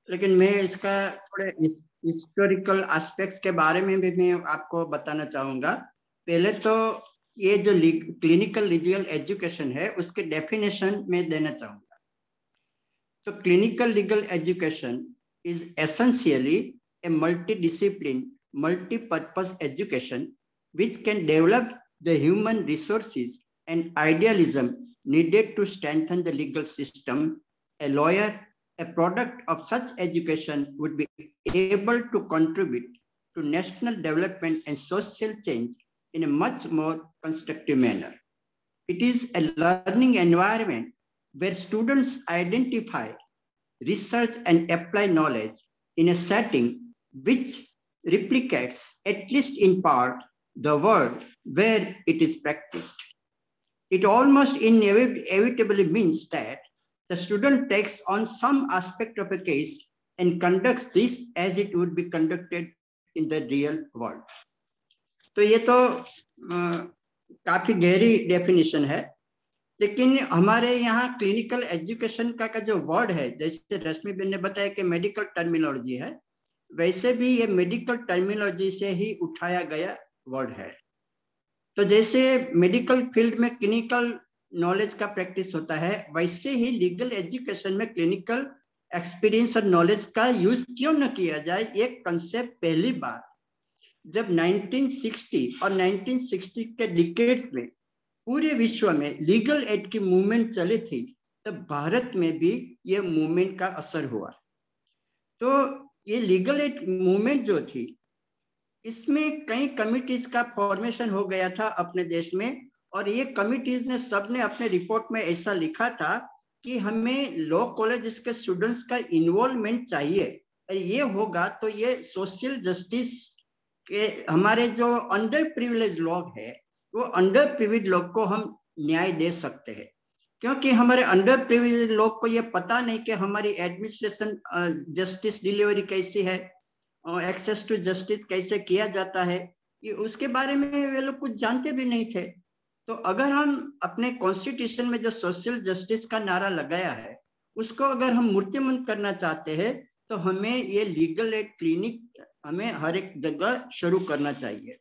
लेकिन मैं इसका थोड़े हिस्टोरिकल एस्पेक्ट्स के बारे में भी मैं आपको बताना चाहूंगा। पहले तो ये जो क्लिनिकल लीगल एजुकेशन है उसके डेफिनेशन में देना चाहूंगा। तो clinical legal education is essentially a multidiscipline, multi-purpose education which can develop the human resources and idealism needed to strengthen the legal system. A lawyer, a product of such education, would be able to contribute to national development and social change in a much more constructive manner. It is a learning environment where students identify, research and apply knowledge in a setting which replicates, at least in part, the world where it is practiced. It almost inevitably means that the student takes on some aspect of a case and conducts this as it would be conducted in the real world. तो ये तो काफी गहरी definition है, लेकिन हमारे यहाँ clinical education का जो वर्ड है, जैसे रश्मि बेन ने बताया कि मेडिकल टर्मिनोलॉजी है, वैसे भी ये मेडिकल टर्मिनोलॉजी से ही उठाया गया वर्ड है। तो जैसे मेडिकल फील्ड में क्लिनिकल नॉलेज का प्रैक्टिस होता है, वैसे ही लीगल एजुकेशन में क्लिनिकल एक्सपीरियंस और नॉलेज का यूज क्यों न किया जाए। एक कंसेप्ट पहली बार जब 1960 और 1960 के डिकेड्स में पूरे विश्व में लीगल एड की मूवमेंट चली थी, तब भारत में भी ये मूवमेंट का असर हुआ। तो ये लीगल एड मूवमेंट जो थी, इसमें कई कमिटीज का फॉर्मेशन हो गया था अपने देश में, और ये कमिटीज ने सबने अपने रिपोर्ट में ऐसा लिखा था कि हमें लॉ कॉलेज के स्टूडेंट्स का इन्वॉल्वमेंट चाहिए, और ये होगा तो ये सोशल जस्टिस के हमारे जो अंडर प्रिविलेज लोग हैं, वो अंडर प्रिविलेज लोग को हम न्याय दे सकते हैं। क्योंकि हमारे अंडर प्रिविलेज लोग को ये पता नहीं कि हमारी एडमिनिस्ट्रेशन जस्टिस डिलीवरी कैसी है, एक्सेस टू जस्टिस कैसे किया जाता है, ये उसके बारे में वे लोग कुछ जानते भी नहीं थे। तो अगर हम अपने कॉन्स्टिट्यूशन में जो सोशल जस्टिस का नारा लगाया है, उसको अगर हम मूर्तिमंत करना चाहते हैं, तो हमें ये लीगल एड क्लिनिक हमें हर एक जगह शुरू करना चाहिए।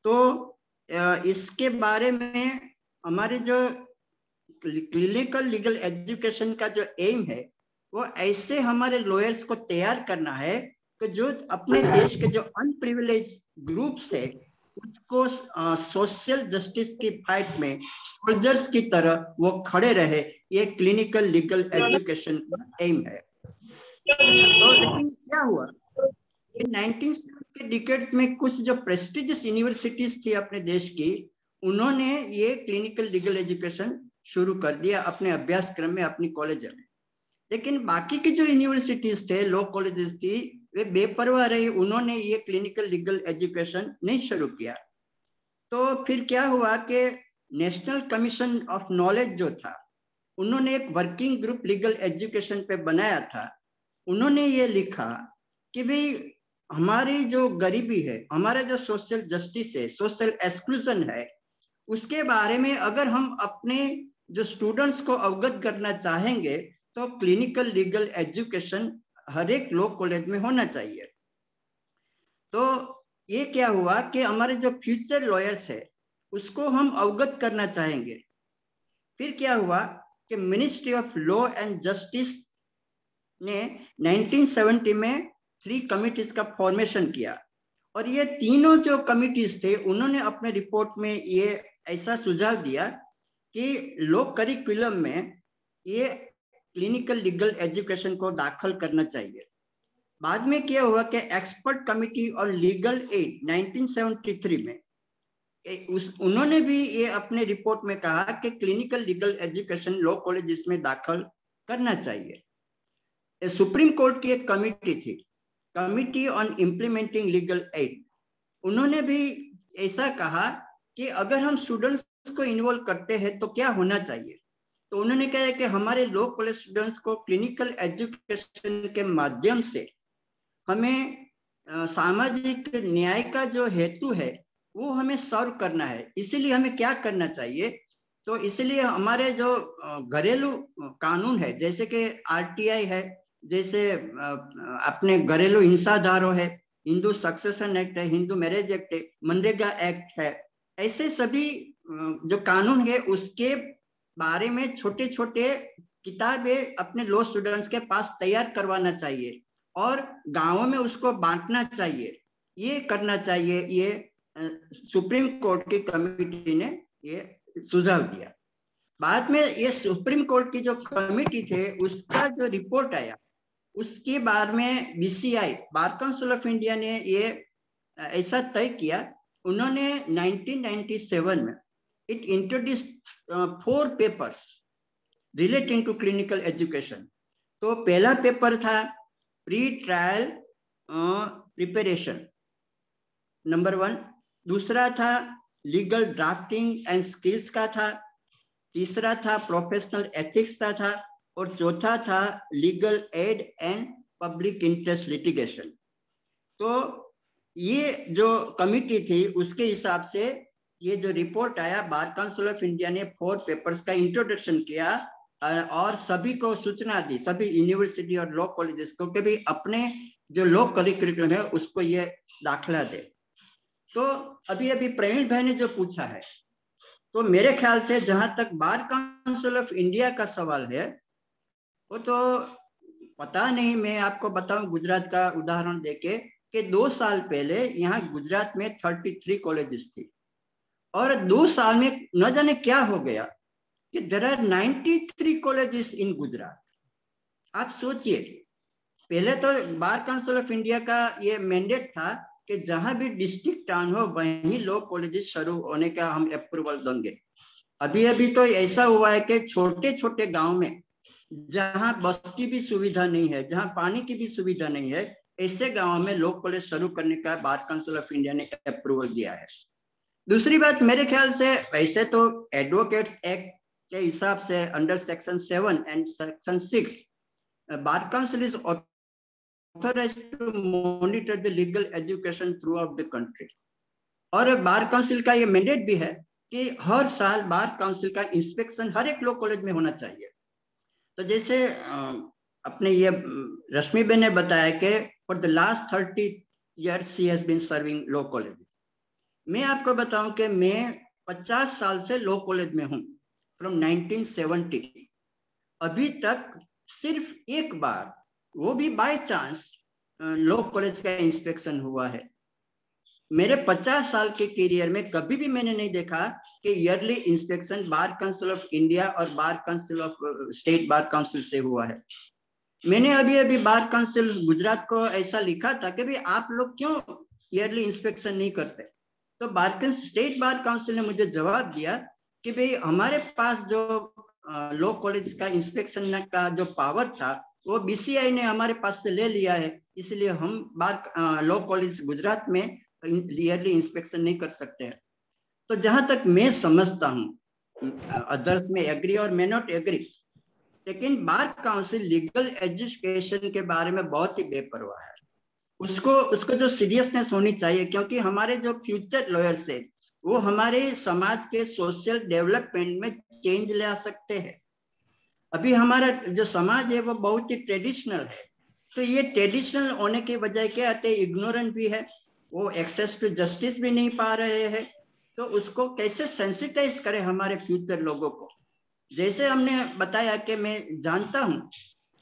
तो इसके बारे में हमारे जो क्लिनिकल लीगल एजुकेशन का जो एम है, वो ऐसे हमारे लॉयर्स को तैयार करना है कि जो अपने देश के जो अनप्रिविलेज ग्रुप्स है, उसको सोशल जस्टिस की फाइट में सोल्जर्स की तरह वो खड़े रहे। ये क्लिनिकल लीगल एजुकेशन का एम है। तो लेकिन क्या हुआ, 1970 के डिकेड्स में कुछ जो प्रेस्टिजियस यूनिवर्सिटीज थी अपने देश की, उन्होंने ये क्लिनिकल लीगल एजुकेशन शुरू कर दिया अपने अभ्यासक्रम में, अपनी कॉलेज में। लेकिन बाकी की जो यूनिवर्सिटीज थे, लॉ कॉलेजेस थी, वे बेपरवाह रही, उन्होंने ये क्लिनिकल लीगल एजुकेशन नहीं शुरू किया। तो फिर क्या हुआ कि नेशनल कमीशन ऑफ नॉलेज जो था, उन्होंने एक वर्किंग ग्रुप लीगल एजुकेशन पे बनाया था। उन्होंने ये लिखा कि भाई हमारी जो गरीबी है, हमारा जो सोशल जस्टिस है, सोशल एक्सक्लूजन है, उसके बारे में अगर हम अपने जो स्टूडेंट्स को अवगत करना चाहेंगे, तो क्लिनिकल लीगल एजुकेशन हर एक लॉ कॉलेज में होना चाहिए। तो ये क्या हुआ कि हमारे जो फ्यूचर लॉयर्स है, उसको हम अवगत करना चाहेंगे। फिर क्या हुआ कि ministry of law and justice ने 1970 में 3 कमिटीज का फॉर्मेशन किया, और ये तीनों जो कमिटीज थे, उन्होंने अपने रिपोर्ट में ये ऐसा सुझाव दिया कि लॉ करिकुलम में ये क्लिनिकल लीगल एजुकेशन को दाखिल करना चाहिए। बाद में क्या हुआ कि expert committee on legal aid 1973 में उन्होंने भी ये अपने रिपोर्ट में कहा कि clinical legal education law colleges में दाखिल करना चाहिए। सुप्रीम कोर्ट की एक कमिटी थी, committee on implementing legal aid, उन्होंने भी ऐसा कहा कि अगर हम स्टूडेंट्स को इन्वॉल्व करते हैं तो क्या होना चाहिए। तो उन्होंने कहा कि हमारे लॉ कॉलेज स्टूडेंट्स को क्लिनिकल एजुकेशन के माध्यम से हमें सामाजिक न्याय का जो हेतु है वो हमें सर्व करना है। इसीलिए हमें क्या करना चाहिए, तो इसलिए हमारे जो घरेलू कानून है, जैसे कि आरटीआई है जैसे अपने घरेलू हिंसा धारा है, हिंदू सक्सेशन एक्ट है, हिंदू मैरिज एक्ट है, मनरेगा एक्ट है, ऐसे सभी जो कानून है उसके बारे में छोटे छोटे किताबें अपने लॉ स्टूडेंट्स के पास तैयार करवाना चाहिए और गांवों में उसको बांटना चाहिए, ये करना चाहिए। ये सुप्रीम कोर्ट की कमेटी ने ये सुझाव दिया। बाद में ये सुप्रीम कोर्ट की जो कमेटी थे उसका जो रिपोर्ट आया उसके बाद में BCI, bar council of India ने ये ऐसा तय किया, उन्होंने 1997 में it introduced 4 papers relating to clinical education. तो पहला पेपर था प्री ट्रायल प्रिपरेशन, नंबर 1। दूसरा था लीगल ड्राफ्टिंग एंड स्किल्स का था। तीसरा था प्रोफेशनल एथिक्स का था और चौथा था legal aid and public interest litigation. तो ये जो कमिटी थी उसके हिसाब से ये जो रिपोर्ट आया, बार काउंसिल ऑफ इंडिया ने 4 पेपर्स का इंट्रोडक्शन किया और सभी को सूचना दी, सभी यूनिवर्सिटी और लॉ कॉलेजेस को, कि भी अपने जो लॉ करिकुलम है उसको ये दाखला दे। तो अभी प्रवीण भाई ने जो पूछा है, तो मेरे ख्याल से जहां तक बार काउंसिल ऑफ इंडिया का सवाल है, वो तो पता नहीं, मैं आपको बताऊं गुजरात का उदाहरण देके कि 2 साल पहले यहाँ गुजरात में 33 कॉलेजेस थी और 2 साल में न जाने क्या हो गया कि there are 93 colleges in Gujarat. आप सोचिए, पहले तो बार काउंसिल ऑफ इंडिया का ये मैंडेट था कि जहां भी डिस्ट्रिक्ट टाउन हो वहीं लॉ कॉलेजेस शुरू होने का हम अप्रूवल देंगे। अभी तो ऐसा हुआ है कि छोटे छोटे गांव में जहां बस की भी सुविधा नहीं है, जहां पानी की भी सुविधा नहीं है, ऐसे गांवों में लॉ कॉलेज शुरू करने का बार काउंसिल ऑफ इंडिया ने अप्रूवल दिया है। दूसरी बात, मेरे ख्याल से वैसे तो एडवोकेट्स एक्ट के हिसाब से under section 7 and section 6 bar council is authorized to monitor the legal education throughout the country। और बार काउंसिल का ये मैंडेट भी है कि हर साल बार काउंसिल का इंस्पेक्शन हर एक लॉ कॉलेज में होना चाहिए। तो जैसे अपने ये रश्मि बेन ने बताया कि for the last 30 years she has been serving law college. मैं आपको बताऊं कि मैं 50 साल से लॉ कॉलेज में हूं, फ्रॉम 1970। अभी तक सिर्फ एक बार, वो भी बाय चांस, लॉ कॉलेज का इंस्पेक्शन हुआ है। मेरे 50 साल के करियर में कभी भी मैंने नहीं देखा कि yearly inspection Bar council of India और Bar council of State bar Council से हुआ है। मैंने अभी बार काउंसिल गुजरात को ऐसा लिखा था कि भाई आप लोग क्यों ईयरली इंस्पेक्शन नहीं करते। तो स्टेट बार काउंसिल ने मुझे जवाब दिया कि भाई हमारे पास जो लॉ कॉलेज का इंस्पेक्शन का जो पावर था वो बीसीआई ने हमारे पास से ले लिया है, इसलिए हम बार लॉ कॉलेज गुजरात में ईयरली इंस्पेक्शन नहीं कर सकते हैं। तो जहां तक मैं समझता हूँ, अदर्स में एग्री और मे नॉट एग्री, लेकिन बार काउंसिल लीगल एजुकेशन के बारे में बहुत ही बेपरवाह है। उसको जो सीरियसनेस होनी चाहिए, क्योंकि हमारे जो फ्यूचर लॉयर्स है वो हमारे समाज के सोशल डेवलपमेंट में चेंज ले आ सकते हैं। अभी हमारा जो समाज है वो बहुत ही ट्रेडिशनल है, तो ये ट्रेडिशनल होने की वजह क्या है, इग्नोरेंट भी है, वो एक्सेस टू जस्टिस भी नहीं पा रहे हैं। तो उसको कैसे सेंसिटाइज करें हमारे फ्यूचर लोगों को। जैसे हमने बताया कि मैं जानता हूं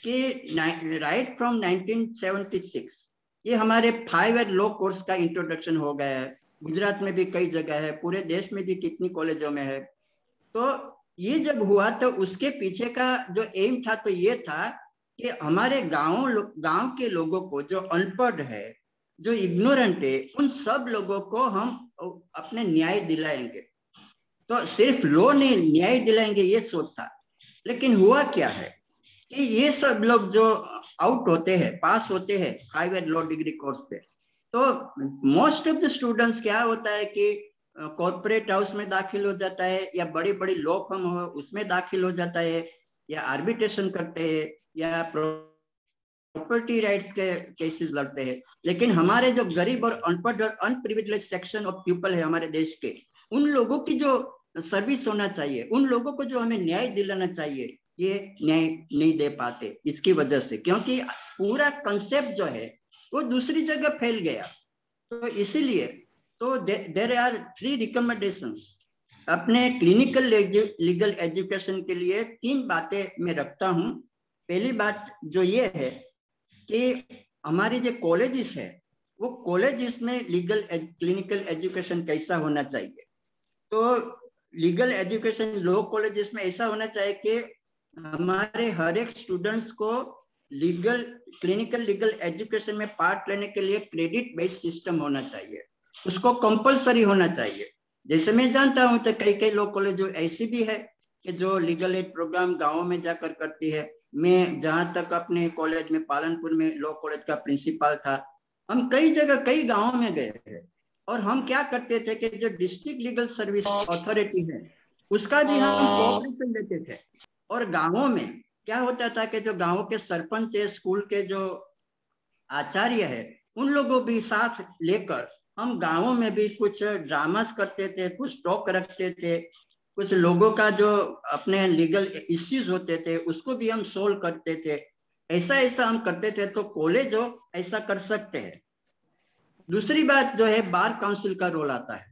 कि राइट फ्रॉम 1976 ये हमारे 5 ईयर लॉ कोर्स का इंट्रोडक्शन हो गया है। गुजरात में भी कई जगह है, पूरे देश में भी कितनी कॉलेजों में है। तो ये जब हुआ तो उसके पीछे का जो एम था तो ये था कि हमारे गांव के लोगों को, जो अनपढ़ है, जो इग्नोरेंट है, उन सब लोगों को हम अपने न्याय दिलाएंगे। तो सिर्फ लॉ ने न्याय दिलाएंगे ये सोच था, लेकिन हुआ क्या है कि ये सब लोग जो आउट होते हैं, पास होते हैं 5 ईयर लॉ डिग्री कोर्स पे, तो मोस्ट ऑफ द स्टूडेंट्स क्या होता है कि कॉर्पोरेट हाउस में दाखिल हो जाता है, या बड़ी बड़ी लॉ फर्म हो उसमें दाखिल हो जाता है, या आर्बिट्रेशन करते हैं, या प्रॉपर्टी राइट्स के केसेस लड़ते हैं। लेकिन हमारे जो गरीब और अनपढ़ और अनप्रिविलेज सेक्शन ऑफ पीपल है हमारे देश के, उन लोगों की जो सर्विस होना चाहिए, उन लोगों को जो हमें न्याय दिलाना चाहिए, ये न्याय नहीं दे पाते इसकी वजह से, क्योंकि पूरा कंसेप्ट जो है वो दूसरी जगह फैल गया। तो इसीलिए तो देयर आर 3 रिकमेंडेशंस अपने क्लिनिकल लीगल एजुकेशन के लिए। 3 बातें मैं रखता हूं। पहली बात जो ये है कि हमारी जो कॉलेजेस है वो कॉलेजेस में लीगल क्लिनिकल एजुकेशन कैसा होना चाहिए। तो लीगल एजुकेशन लॉ कॉलेजेस में ऐसा होना चाहिए कि हमारे हर एक स्टूडेंट्स को क्लिनिकल लीगल एजुकेशन में पार्ट लेने के लिए क्रेडिट बेस्ड सिस्टम होना चाहिए, उसको कंपलसरी होना चाहिए। जैसे मैं जानता हूं तो कई लॉ कॉलेज ऐसी भी है कि जो लीगल एड प्रोग्राम गाँव में जाकर करती है। मैं जहां तक अपने कॉलेज में पालनपुर में लॉ कॉलेज का प्रिंसिपल था, हम कई जगह कई गाँव में गए थे और हम क्या करते थे कि जो डिस्ट्रिक्ट लीगल सर्विस अथॉरिटी है उसका भी हम कोऑपरेशन लेते थे। और गांवों में क्या होता था कि जो गांवों के सरपंच है, स्कूल के जो आचार्य है, उन लोगों भी साथ लेकर हम गांवों में भी कुछ ड्रामास करते थे, कुछ टॉक रखते थे, कुछ लोगों का जो अपने लीगल इश्यूज होते थे उसको भी हम सोल्व करते थे। ऐसा हम करते थे। तो कॉलेज हो ऐसा कर सकते हैं। दूसरी बात जो है बार काउंसिल का रोल आता है।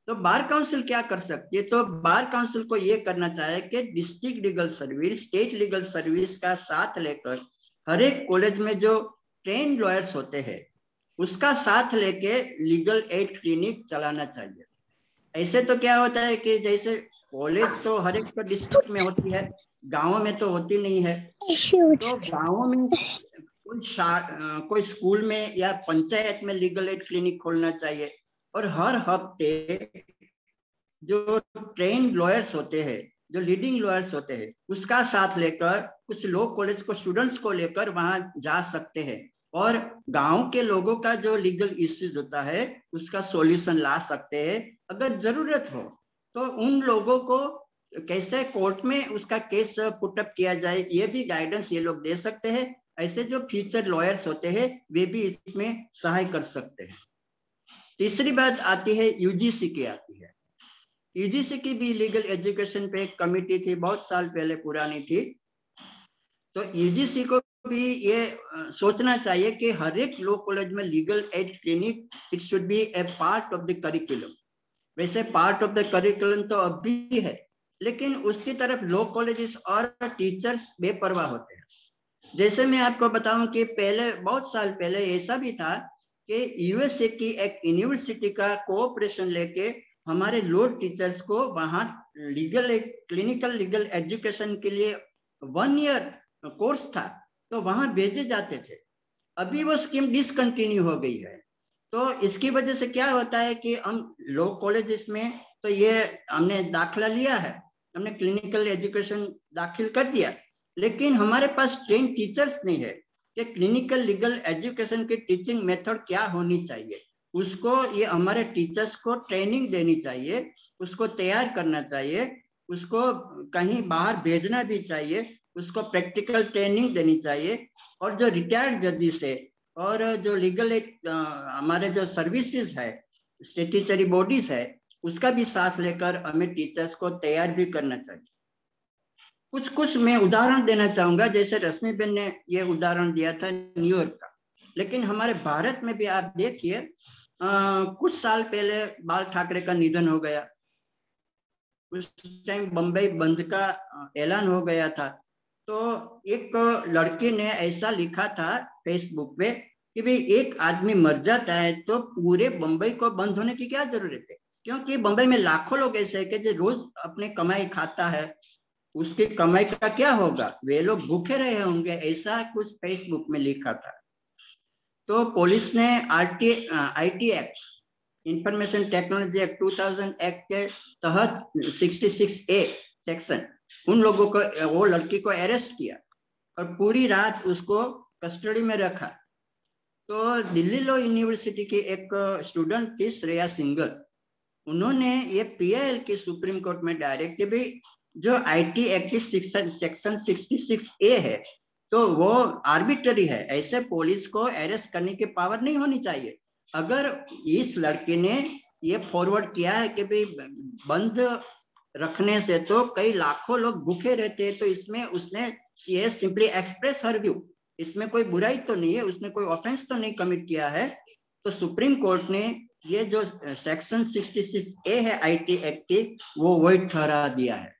तो बार काउंसिल क्या कर सकती है? तो बार काउंसिल को ये करना चाहिए कि district legal service, state legal service का साथ लेकर हर एक कॉलेज में जो ट्रेन लॉयर्स होते हैं उसका साथ लेके लीगल एड क्लिनिक चलाना चाहिए। ऐसे तो क्या होता है कि जैसे कॉलेज तो हर एक डिस्ट्रिक्ट में होती है, गाँव में तो होती नहीं है। तो गाँव में कोई स्कूल में या पंचायत में लीगल एड क्लिनिक खोलना चाहिए और हर हफ्ते जो ट्रेन लॉयर्स होते हैं, जो लीडिंग लॉयर्स होते हैं, उसका साथ लेकर कुछ लोग कॉलेज को स्टूडेंट्स को लेकर वहां जा सकते हैं और गांव के लोगों का जो लीगल इश्यूज होता है उसका सॉल्यूशन ला सकते हैं। अगर जरूरत हो तो उन लोगों को कैसे कोर्ट में उसका केस पुटअप किया जाए ये भी गाइडेंस ये लोग दे सकते हैं। ऐसे जो फ्यूचर लॉयर्स होते हैं वे भी इसमें सहाय कर सकते हैं। तीसरी बात आती है यूजीसी की आती है। यूजीसी की भी लीगल एजुकेशन पे एक कमेटी थी, बहुत साल पहले पुरानी थी। तो यूजीसी को भी ये सोचना चाहिए कि हर एक लॉ कॉलेज में legal aid clinic it should be A part of the curriculum. वैसे पार्ट ऑफ द करिकुलम तो अब भी है, लेकिन उसकी तरफ लॉ कॉलेजेस और टीचर्स बेपरवाह होते हैं। जैसे मैं आपको बताऊं कि पहले बहुत साल पहले ऐसा भी था कि यूएसए की एक यूनिवर्सिटी का कोऑपरेशन लेके हमारे लॉ टीचर्स को वहां क्लिनिकल लीगल एजुकेशन के लिए 1 ईयर कोर्स था, तो वहां भेजे जाते थे। अभी वो स्कीम डिसकंटिन्यू हो गई है। तो इसकी वजह से क्या होता है कि हम लॉ कॉलेजेस में तो ये हमने दाखिला लिया है, हमने क्लिनिकल एजुकेशन दाखिल कर दिया, लेकिन हमारे पास ट्रेन टीचर्स नहीं है कि क्लिनिकल लीगल एजुकेशन की टीचिंग मेथड क्या होनी चाहिए। उसको ये हमारे टीचर्स को ट्रेनिंग देनी चाहिए, उसको तैयार करना चाहिए, उसको कहीं बाहर भेजना भी चाहिए, उसको प्रैक्टिकल ट्रेनिंग देनी चाहिए। और जो रिटायर्ड जजेस है और जो लीगल हमारे जो सर्विसेज है, स्टैट्यूटरी बॉडीज है, उसका भी साथ लेकर हमें टीचर्स को तैयार भी करना चाहिए। कुछ मैं उदाहरण देना चाहूंगा। जैसे रश्मि बेन ने ये उदाहरण दिया था न्यूयॉर्क का, लेकिन हमारे भारत में भी आप देखिए कुछ साल पहले बाल ठाकरे का निधन हो गया। उस टाइम बम्बई बंद का ऐलान हो गया था। तो एक लड़की ने ऐसा लिखा था फेसबुक पे कि भाई एक आदमी मर जाता है तो पूरे बम्बई को बंद होने की क्या जरूरत है, क्योंकि बम्बई में लाखों लोग ऐसे है कि जो रोज अपने कमाई खाता है, उसकी कमाई का क्या होगा, वे लोग भूखे रहे होंगे, ऐसा कुछ फेसबुक में लिखा था। तो पुलिस ने IT act, information technology act 2000 act के तहत 66A सेक्शन उन लोगों को, वो लड़की को अरेस्ट किया और पूरी रात उसको कस्टडी में रखा। तो दिल्ली लॉ यूनिवर्सिटी की एक स्टूडेंट थी श्रेया सिंगल, उन्होंने ये पीआईएल की सुप्रीम कोर्ट में डायरेक्ट कि भाई जो आईटी एक्ट की सेक्शन 66A है तो वो आर्बिट्ररी है, ऐसे पुलिस को अरेस्ट करने की पावर नहीं होनी चाहिए। अगर इस लड़के ने ये फॉरवर्ड किया है कि भाई बंद रखने से तो कई लाखों लोग भूखे रहते हैं। तो इसमें उसने she has simply express her view, इसमें कोई बुराई तो नहीं है, उसने कोई ऑफेंस तो नहीं कमिट किया है। तो सुप्रीम कोर्ट ने ये जो सेक्शन 66A है आईटी एक्ट की, वो वैध ठहरा दिया है।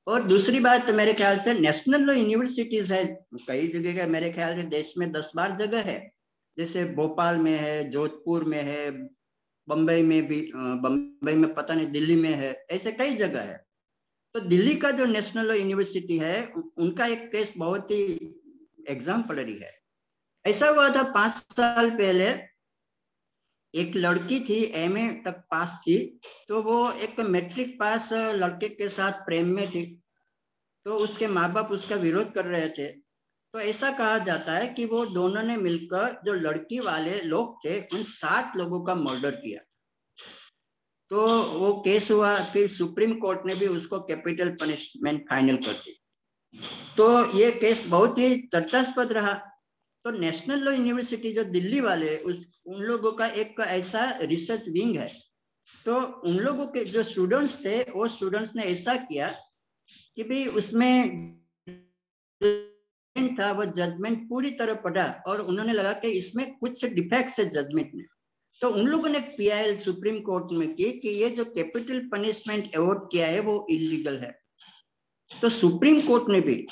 और दूसरी बात, मेरे ख्याल से नेशनल लॉ यूनिवर्सिटीज है कई जगह का, मेरे ख्याल से देश में 10-12 जगह है, जैसे भोपाल में है, जोधपुर में है, बम्बई में भी, बम्बई में पता नहीं, दिल्ली में है, ऐसे कई जगह है। तो दिल्ली का जो नेशनल लॉ यूनिवर्सिटी है, उनका एक केस बहुत ही एग्जाम्पलरी है। ऐसा हुआ था 5 साल पहले, एक लड़की थी, एमए तक पास थी, तो वो एक मैट्रिक पास लड़के के साथ प्रेम में थी। तो उसके माँ बाप उसका विरोध कर रहे थे। तो ऐसा कहा जाता है कि वो दोनों ने मिलकर, जो लड़की वाले लोग थे, उन 7 लोगों का मर्डर किया। तो वो केस हुआ, फिर सुप्रीम कोर्ट ने भी उसको कैपिटल पनिशमेंट फाइनल कर दी। तो ये केस बहुत ही चर्चास्पद रहा। तो नेशनल लॉ यूनिवर्सिटी जो दिल्ली वाले, उन लोगों का एक ऐसा रिसर्च विंग है। तो उन लोगों के जो स्टूडेंट्स थे, वो स्टूडेंट्स ने ऐसा किया कि भाई उसमें था, वो जजमेंट पूरी तरह पढ़ा और उन्होंने लगा कि इसमें कुछ डिफेक्ट्स है जजमेंट में। तो उन लोगों ने पीआईएल सुप्रीम कोर्ट में की कि ये जो कैपिटल पनिशमेंट अवॉर्ड किया है वो इलीगल है। तो सुप्रीम कोर्ट ने भी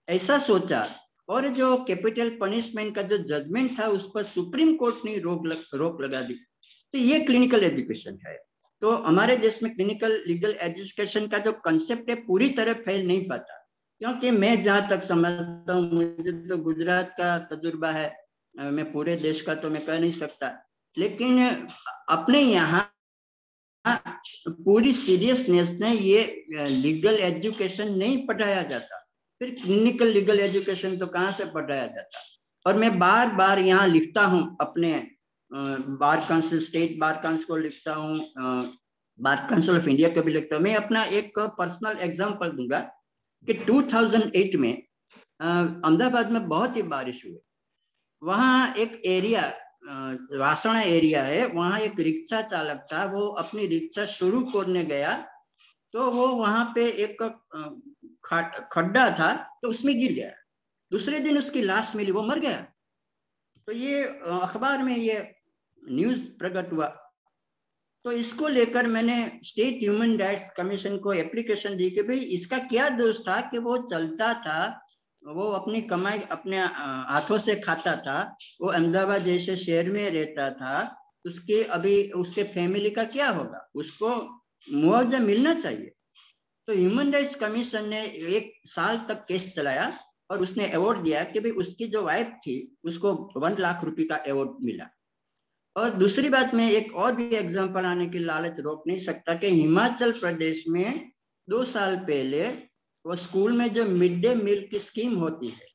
ऐसा सोचा, और जो कैपिटल पनिशमेंट का जो जजमेंट था उस पर सुप्रीम कोर्ट ने रोक लगा दी। तो ये क्लिनिकल एजुकेशन है। तो हमारे देश में क्लिनिकल लीगल एजुकेशन का जो कंसेप्ट है पूरी तरह फैल नहीं पाता, क्योंकि मैं जहां तक समझता हूँ, मुझे तो गुजरात का तजुर्बा है, मैं पूरे देश का तो मैं कह नहीं सकता, लेकिन अपने यहाँ पूरी सीरियसनेस में ये लीगल एजुकेशन नहीं पढ़ाया जाता। फिर क्लिनिकल लीगल एजुकेशन तो कहाँ से पढ़ाया जाता। और मैं बार बार यहाँ लिखता हूँ, अपने bar council, state bar council को लिखता हूँ, बार काउंसिल ऑफ इंडिया को भी लिखता हूँ। मैं अपना एक पर्सनल एग्जांपल दूंगा कि 2008 में अहमदाबाद में बहुत ही बारिश हुई। वहाँ एक एरिया, वासणा एरिया है, वहाँ एक रिक्शा चालक था, वो अपनी रिक्शा शुरू करने गया, तो वो वहाँ पे एक खड्डा था, तो उसमें गिर गया। दूसरे दिन उसकी लाश मिली, वो मर गया। तो ये अखबार में ये न्यूज प्रकट हुआ। तो इसको लेकर मैंने स्टेट ह्यूमन राइट्स कमीशन को एप्लीकेशन दी कि भाई इसका क्या दोष था कि वो चलता था, वो अपनी कमाई अपने हाथों से खाता था, वो अहमदाबाद जैसे शहर में रहता था, उसके अभी उसके फैमिली का क्या होगा, उसको मुआवजा मिलना चाहिए। तो ह्यूमन राइट्स कमीशन ने 1 साल तक केस चलाया और उसने अवार्ड दिया कि भाई उसकी जो वाइफ थी उसको 1 लाख रुपए का अवार्ड मिला। और दूसरी बात, में एक और भी एग्जांपल आने की लालच रोक नहीं सकता कि हिमाचल प्रदेश में 2 साल पहले वो स्कूल में जो मिड डे मील की स्कीम होती है,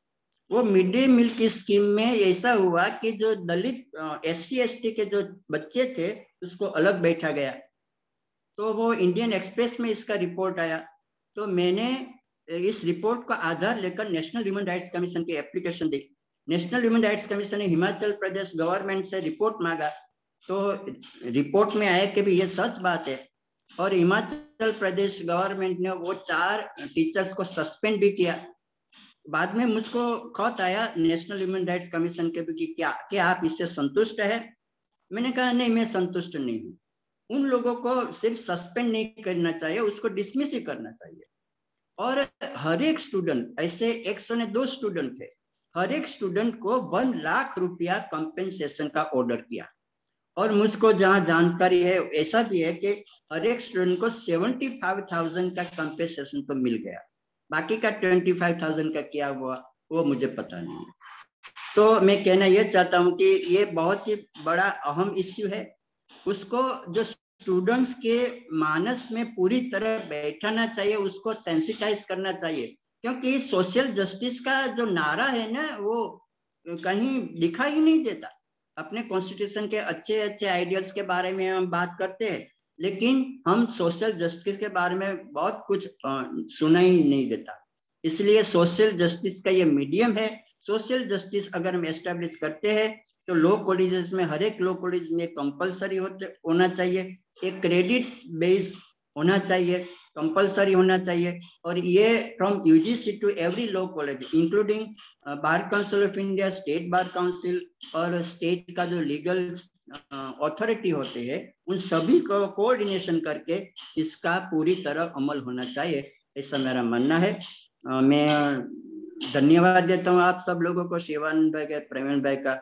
वो मिड डे मील की स्कीम में ऐसा हुआ कि जो दलित SC ST के जो बच्चे थे उसको अलग बैठा गया। तो वो इंडियन एक्सप्रेस में इसका रिपोर्ट आया। तो मैंने इस रिपोर्ट का आधार लेकर नेशनल ह्यूमन राइट्स कमीशन की एप्लीकेशन दी। नेशनल ह्यूमन राइट्स कमीशन ने हिमाचल प्रदेश गवर्नमेंट से रिपोर्ट मांगा। तो रिपोर्ट में आया कि भी ये सच बात है, और हिमाचल प्रदेश गवर्नमेंट ने वो 4 टीचर्स को सस्पेंड भी किया। बाद में मुझको खत आया नेशनल ह्यूमन राइट्स कमीशन के भी कि क्या आप इससे संतुष्ट है। मैंने कहा नहीं, मैं संतुष्ट नहीं हूँ। उन लोगों को सिर्फ सस्पेंड नहीं करना चाहिए, उसको डिसमिस ही करना चाहिए। और हर एक स्टूडेंट, ऐसे 102 स्टूडेंट थे, हर एक स्टूडेंट को 1 लाख रुपया कंपेंसेशन का ऑर्डर किया। और मुझको जहां जानकारी है ऐसा भी है कि हर एक स्टूडेंट को 75,000 का कंपेंसेशन तो मिल गया, बाकी का 25,000 का क्या हुआ वो मुझे पता नहीं है। तो मैं कहना यह चाहता हूं कि ये बहुत ही बड़ा अहम इश्यू है, उसको जो स्टूडेंट्स के मानस में पूरी तरह बैठाना चाहिए, उसको सेंसिटाइज करना चाहिए। क्योंकि सोशल जस्टिस का जो नारा है ना, वो कहीं दिखाई ही नहीं देता। अपने कॉन्स्टिट्यूशन के अच्छे अच्छे आइडियल्स के बारे में हम बात करते हैं, लेकिन हम सोशल जस्टिस के बारे में बहुत कुछ सुना ही नहीं देता। इसलिए सोशल जस्टिस का ये मीडियम है। सोशल जस्टिस अगर हम एस्टेब्लिश करते हैं तो लॉ कॉलेजेस में, हर एक लॉ कॉलेज में कंपलसरी होना चाहिए, एक क्रेडिट बेस होना चाहिए। कंपलसरी होना चाहिए। और ये from UGC to every law college including bar council of India, state bar council और स्टेट का जो लीगल अथॉरिटी होते हैं, उन सभी को कोऑर्डिनेशन करके इसका पूरी तरह अमल होना चाहिए, ऐसा मेरा मानना है। मैं धन्यवाद देता हूँ आप सब लोगों को, शिवानंद भाई का, प्रवीण भाई का,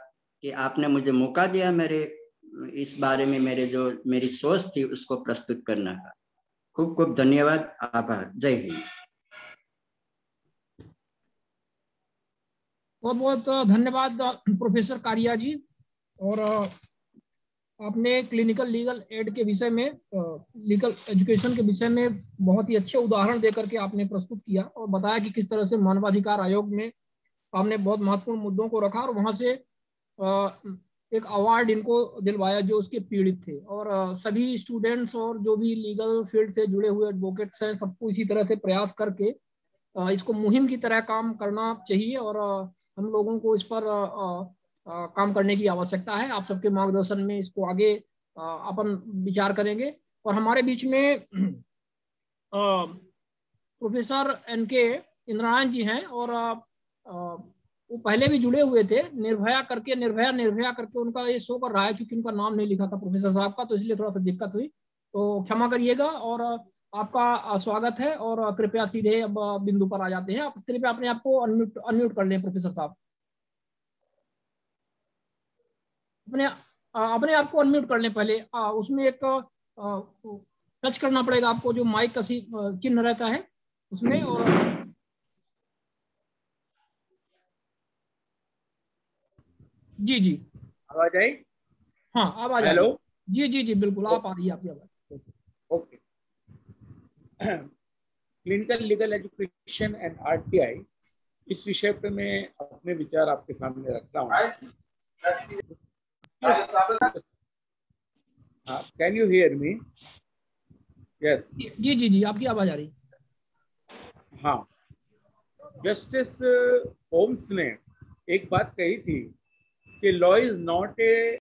कि आपने मुझे मौका दिया मेरे इस बारे में मेरी सोच थी उसको प्रस्तुत करने का। खूब खूब धन्यवाद, आभार, जय हिंद। बहुत बहुत धन्यवाद प्रोफेसर कारिया जी। और आपने क्लिनिकल लीगल एड के विषय में, लीगल एजुकेशन के विषय में बहुत ही अच्छे उदाहरण देकर के आपने प्रस्तुत किया और बताया कि किस तरह से मानवाधिकार आयोग में आपने बहुत महत्वपूर्ण मुद्दों को रखा और वहां से एक अवार्ड इनको दिलवाया जो उसके पीड़ित थे। और सभी स्टूडेंट्स और जो भी लीगल फील्ड से जुड़े हुए एडवोकेट्स हैं, सबको इसी तरह से प्रयास करके इसको मुहिम की तरह काम करना चाहिए और हम लोगों को इस पर काम करने की आवश्यकता है। आप सबके मार्गदर्शन में इसको आगे अपन विचार करेंगे। और हमारे बीच में प्रोफेसर NK इंद्रायण जी हैं और वो पहले भी जुड़े हुए थे, निर्भया करके उनका ये शो कर रहा है, क्योंकि उनका नाम नहीं लिखा था प्रोफेसर साहब का, तो इसलिए थोड़ा सा दिक्कत हुई, तो क्षमा करिएगा। और आपका स्वागत है और कृपया सीधे अब बिंदु पर आ जाते हैं। आप कृपया अपने आप को अनम्यूट कर लें प्रोफेसर साहब, अपने आप को अनम्यूट कर लें। पहले उसमें एक टच करना पड़ेगा आपको, जो माइक का चिन्ह रहता है उसमें। और जी जी, आवाज आई? हाँ आवाज आ रही है। जी जी जी बिल्कुल, आप आ रही है आपकी आवाज। Okay. Clinical legal education and RTI, इस विषय पे मैं अपने विचार आपके सामने रख रहा हूँ। Can you hear me? Yes. जी जी जी, आपकी आवाज आ रही है। हाँ, जस्टिस होम्स ने एक बात कही थी कि लॉ इज नॉट ए